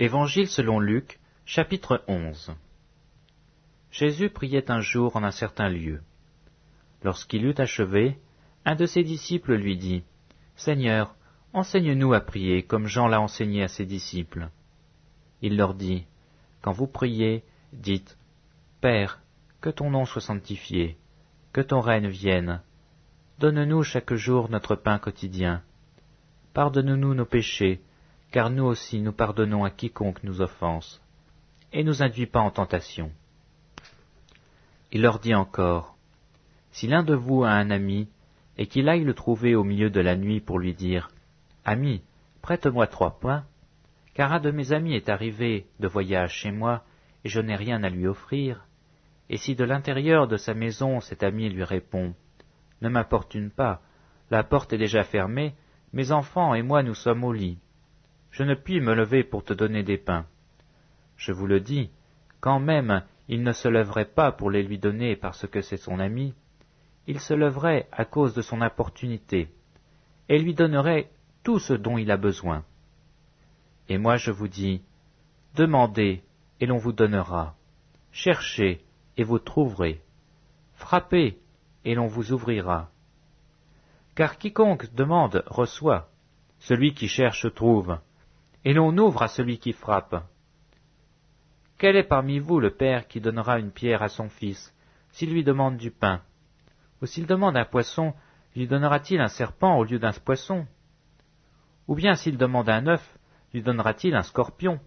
Évangile selon Luc, chapitre 11. Jésus priait un jour en un certain lieu. Lorsqu'il eut achevé, un de ses disciples lui dit, « Seigneur, enseigne-nous à prier comme Jean l'a enseigné à ses disciples. » Il leur dit, « Quand vous priez, dites, « Père, que ton nom soit sanctifié, que ton règne vienne. Donne-nous chaque jour notre pain quotidien. Pardonne-nous nos péchés, car nous aussi nous pardonnons à quiconque nous offense. Et nous induis pas en tentation. » Il leur dit encore, « Si l'un de vous a un ami, et qu'il aille le trouver au milieu de la nuit pour lui dire, « Ami, prête-moi 3 pains, car un de mes amis est arrivé de voyage chez moi, et je n'ai rien à lui offrir. » Et si de l'intérieur de sa maison cet ami lui répond, « Ne m'importune pas, la porte est déjà fermée, mes enfants et moi nous sommes au lit. Je ne puis me lever pour te donner des pains. » Je vous le dis, quand même il ne se lèverait pas pour les lui donner parce que c'est son ami, il se lèverait à cause de son importunité, et lui donnerait tout ce dont il a besoin. Et moi je vous dis, demandez, et l'on vous donnera. Cherchez, et vous trouverez. Frappez, et l'on vous ouvrira. Car quiconque demande reçoit, celui qui cherche trouve, et l'on ouvre à celui qui frappe. Quel est parmi vous le père qui donnera une pierre à son fils, s'il lui demande du pain? Ou s'il demande un poisson, lui donnera-t-il un serpent au lieu d'un poisson? Ou bien s'il demande un œuf, lui donnera-t-il un scorpion?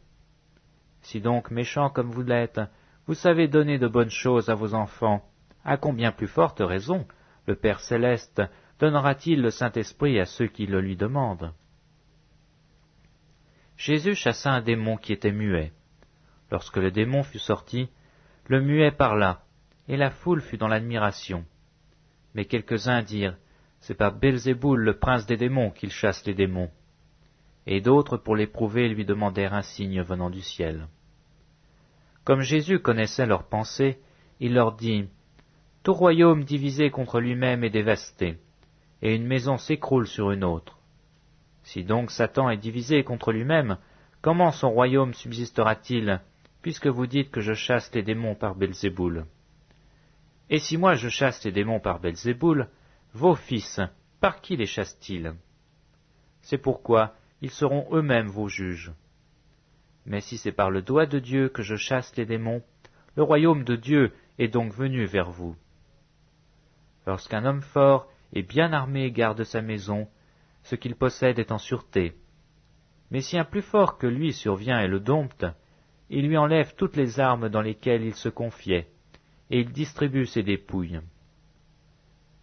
Si donc, méchants comme vous l'êtes, vous savez donner de bonnes choses à vos enfants, à combien plus forte raison le Père céleste donnera-t-il le Saint-Esprit à ceux qui le lui demandent? Jésus chassa un démon qui était muet. Lorsque le démon fut sorti, le muet parla, et la foule fut dans l'admiration. Mais quelques-uns dirent, « C'est par Belzéboul, le prince des démons, qu'il chasse les démons. » Et d'autres, pour l'éprouver, lui demandèrent un signe venant du ciel. Comme Jésus connaissait leurs pensées, il leur dit, « Tout royaume divisé contre lui-même est dévasté, et une maison s'écroule sur une autre. Si donc Satan est divisé contre lui-même, comment son royaume subsistera-t-il, puisque vous dites que je chasse les démons par Belzéboul? Et si moi je chasse les démons par Belzéboul, vos fils, par qui les chassent-ils? C'est pourquoi ils seront eux-mêmes vos juges. Mais si c'est par le doigt de Dieu que je chasse les démons, le royaume de Dieu est donc venu vers vous. Lorsqu'un homme fort et bien armé garde sa maison, ce qu'il possède est en sûreté. Mais si un plus fort que lui survient et le dompte, il lui enlève toutes les armes dans lesquelles il se confiait, et il distribue ses dépouilles.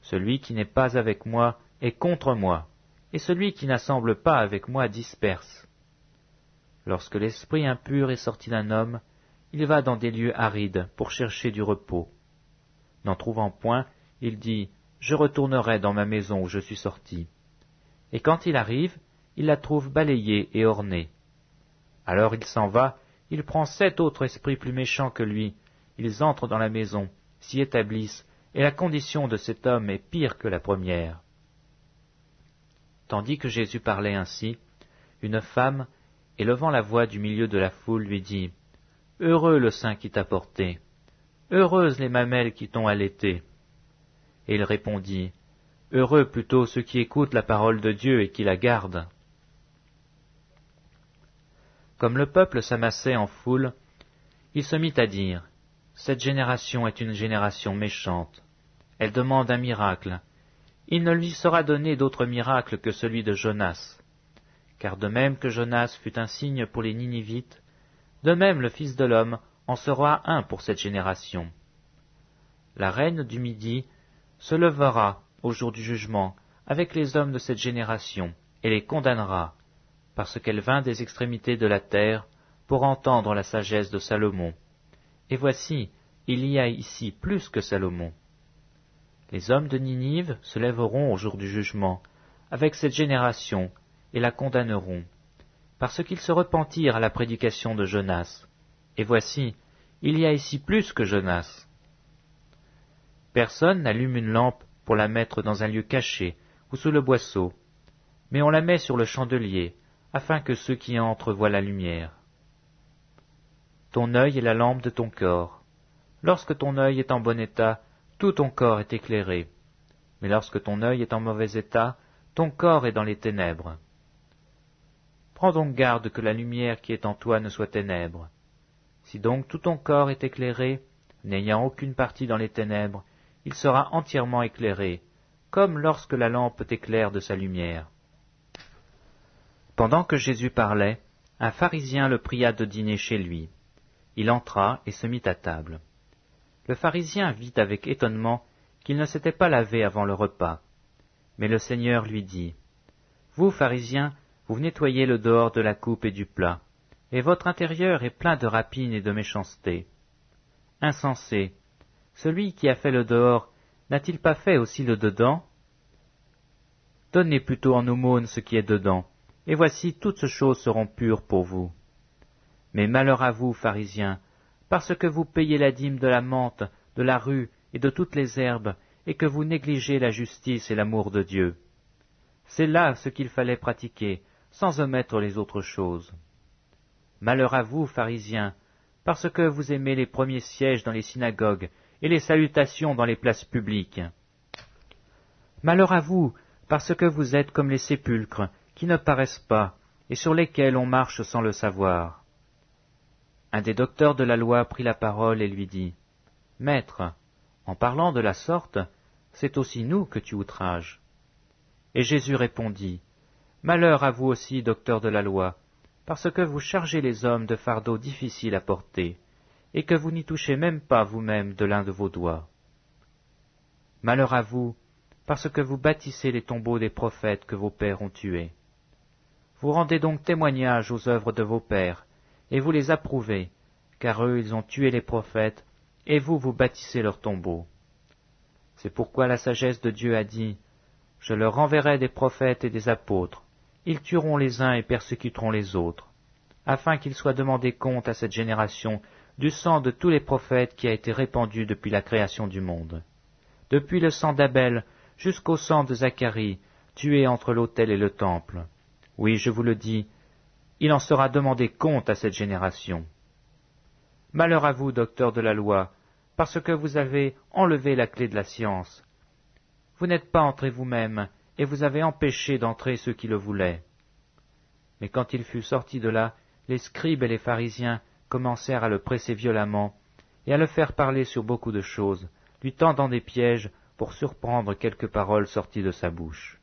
Celui qui n'est pas avec moi est contre moi, et celui qui n'assemble pas avec moi disperse. Lorsque l'esprit impur est sorti d'un homme, il va dans des lieux arides pour chercher du repos. N'en trouvant point, il dit, « Je retournerai dans ma maison où je suis sorti. » Et quand il arrive, il la trouve balayée et ornée. Alors il s'en va, il prend 7 autres esprits plus méchants que lui, ils entrent dans la maison, s'y établissent, et la condition de cet homme est pire que la première. Tandis que Jésus parlait ainsi, une femme, élevant la voix du milieu de la foule, lui dit, « Heureux le sein qui t'a porté, heureuses les mamelles qui t'ont allaité. » Et il répondit, « Heureux plutôt ceux qui écoutent la parole de Dieu et qui la gardent. » Comme le peuple s'amassait en foule, il se mit à dire, « Cette génération est une génération méchante. Elle demande un miracle. Il ne lui sera donné d'autre miracle que celui de Jonas. Car de même que Jonas fut un signe pour les Ninivites, de même le Fils de l'homme en sera un pour cette génération. La reine du Midi se levera au jour du jugement avec les hommes de cette génération et les condamnera, parce qu'elle vint des extrémités de la terre pour entendre la sagesse de Salomon. Et voici, il y a ici plus que Salomon. Les hommes de Ninive se lèveront au jour du jugement avec cette génération et la condamneront, parce qu'ils se repentirent à la prédication de Jonas. Et voici, il y a ici plus que Jonas. Personne n'allume une lampe pour la mettre dans un lieu caché ou sous le boisseau, mais on la met sur le chandelier, afin que ceux qui entrent voient la lumière. Ton œil est la lampe de ton corps. Lorsque ton œil est en bon état, tout ton corps est éclairé. Mais lorsque ton œil est en mauvais état, ton corps est dans les ténèbres. Prends donc garde que la lumière qui est en toi ne soit ténèbres. Si donc tout ton corps est éclairé, n'ayant aucune partie dans les ténèbres, il sera entièrement éclairé, comme lorsque la lampe t'éclaire de sa lumière. Pendant que Jésus parlait, un pharisien le pria de dîner chez lui. Il entra et se mit à table. Le pharisien vit avec étonnement qu'il ne s'était pas lavé avant le repas. Mais le Seigneur lui dit, « Vous, pharisiens, vous nettoyez le dehors de la coupe et du plat, et votre intérieur est plein de rapine et de méchanceté. Insensé, celui qui a fait le dehors n'a-t-il pas fait aussi le dedans? Donnez plutôt en aumône ce qui est dedans, et voici toutes choses seront pures pour vous. Mais malheur à vous, pharisiens, parce que vous payez la dîme de la menthe, de la rue et de toutes les herbes, et que vous négligez la justice et l'amour de Dieu. C'est là ce qu'il fallait pratiquer, sans omettre les autres choses. Malheur à vous, pharisiens, parce que vous aimez les premiers sièges dans les synagogues et les salutations dans les places publiques. Malheur à vous, parce que vous êtes comme les sépulcres, qui ne paraissent pas, et sur lesquels on marche sans le savoir. Un des docteurs de la loi prit la parole et lui dit, « Maître, en parlant de la sorte, c'est aussi nous que tu outrages. » Et Jésus répondit, « Malheur à vous aussi, docteurs de la loi, parce que vous chargez les hommes de fardeaux difficiles à porter, et que vous n'y touchez même pas vous-même de l'un de vos doigts. Malheur à vous, parce que vous bâtissez les tombeaux des prophètes que vos pères ont tués. Vous rendez donc témoignage aux œuvres de vos pères, et vous les approuvez, car eux ils ont tué les prophètes, et vous, vous bâtissez leurs tombeaux. C'est pourquoi la sagesse de Dieu a dit, « Je leur enverrai des prophètes et des apôtres, ils tueront les uns et persécuteront les autres, afin qu'il soit demandé compte à cette génération du sang de tous les prophètes qui a été répandu depuis la création du monde, depuis le sang d'Abel jusqu'au sang de Zacharie, tué entre l'autel et le temple. Oui, je vous le dis, il en sera demandé compte à cette génération. Malheur à vous, docteurs de la loi, parce que vous avez enlevé la clé de la science. Vous n'êtes pas entrés vous-même, et vous avez empêché d'entrer ceux qui le voulaient. » Mais quand il fut sorti de là, les scribes et les pharisiens commencèrent à le presser violemment, et à le faire parler sur beaucoup de choses, lui tendant des pièges pour surprendre quelques paroles sorties de sa bouche.